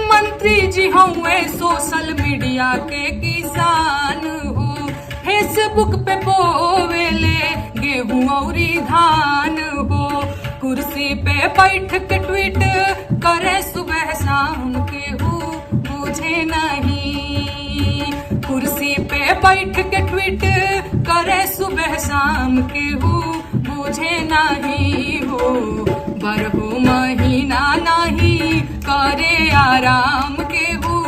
मंत्री जी हुए social media के किसान हो, फेसबुक पे बोवेले गेहूं और धान हो, कुर्सी पे बैठ के ट्वीट करे सुबह शाम केहू बुझे नहीं, कुर्सी पे बैठ के ट्वीट करे सुबह शाम केहू बुझे नहीं हो, बरहु महीना नहीं करे आराम केहू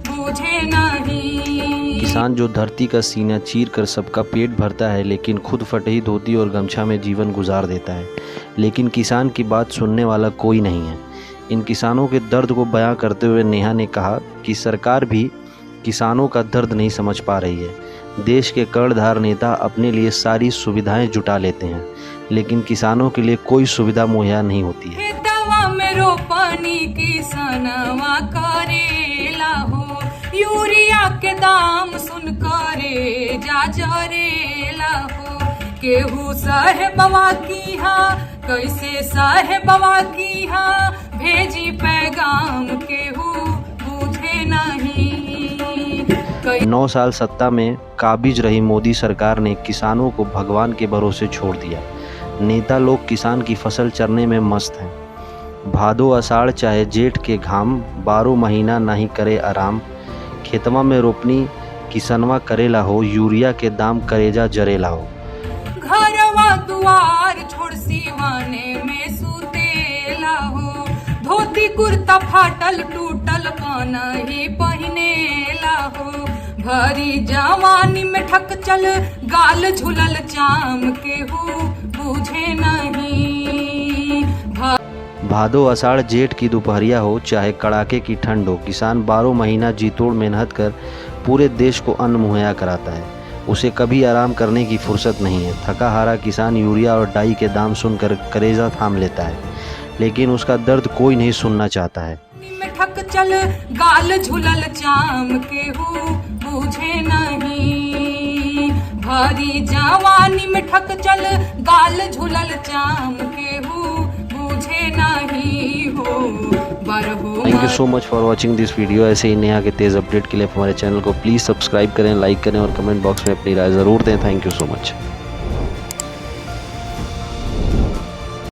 बुझे नहीं। किसान जो धरती का सीना चीर कर सबका पेट भरता है, लेकिन खुद फटी धोती और गमछा में जीवन गुजार देता है, लेकिन किसान की बात सुनने वाला कोई नहीं है। इन किसानों के दर्द को बयां करते हुए नेहा ने कहा कि सरकार भी किसानों का दर्द नहीं समझ पा रही है। देश के कर्णधार नेता अपने लिए सारी सुविधाएं जुटा लेते हैं, लेकिन किसानों के लिए कोई सुविधा मुहैया नहीं होती है। दवा में रोपनी किसनवा करेला हो, यूरिया के दाम सुन करे जा जरेला हो, केहू साहेबवा की हाँ कैसे साहेबवा की हाँ भेजी पैगाम केहू बुझे नहीं। 9 साल सत्ता में काबिज रही मोदी सरकार ने किसानों को भगवान के भरोसे छोड़ दिया। नेता लोग किसान की फसल चरने में मस्त हैं। भादो आषाढ़ चाहे जेठ के घाम, 12 महीना नहीं करे आराम, खेतवा में रोपनी किसनवा करेला हो, यूरिया के दाम करेजा जरेला हो। घरवा दुआर छोड़ सिवाने में सुतेला हो, धोती कुर्ता फाटल टूटल पाना ही पहिनेला हो, भरी जवानी में ठक चल गाल झुलल चाम केहू बुझे नहीं। भादो आषाढ़ जेठ की दोपहरिया हो चाहे कड़ाके की ठंड हो, किसान 12 महीना जी तोड़ मेहनत कर पूरे देश को अन्न मुहैया कराता है। उसे कभी आराम करने की फुर्सत नहीं है। थका हारा किसान यूरिया और डाई के दाम सुनकर करेजा थाम लेता है, लेकिन उसका दर्द कोई नहीं सुनना चाहता है। ठक चल गाल झुलल चाम केहू बुझे नहीं, भरी जवानी में ठक चल गाल झुलल चाम केहू बुझे नहीं हो, बरहु। Thank you so much for watching this video. ऐसे ही नेहा के तेज़ अपडेट के लिए हमारे चैनल को प्लीज़ सब्सक्राइब करें, लाइक करें और कमेंट बॉक्स में अपनी राय ज़रूर दें। Thank you so much.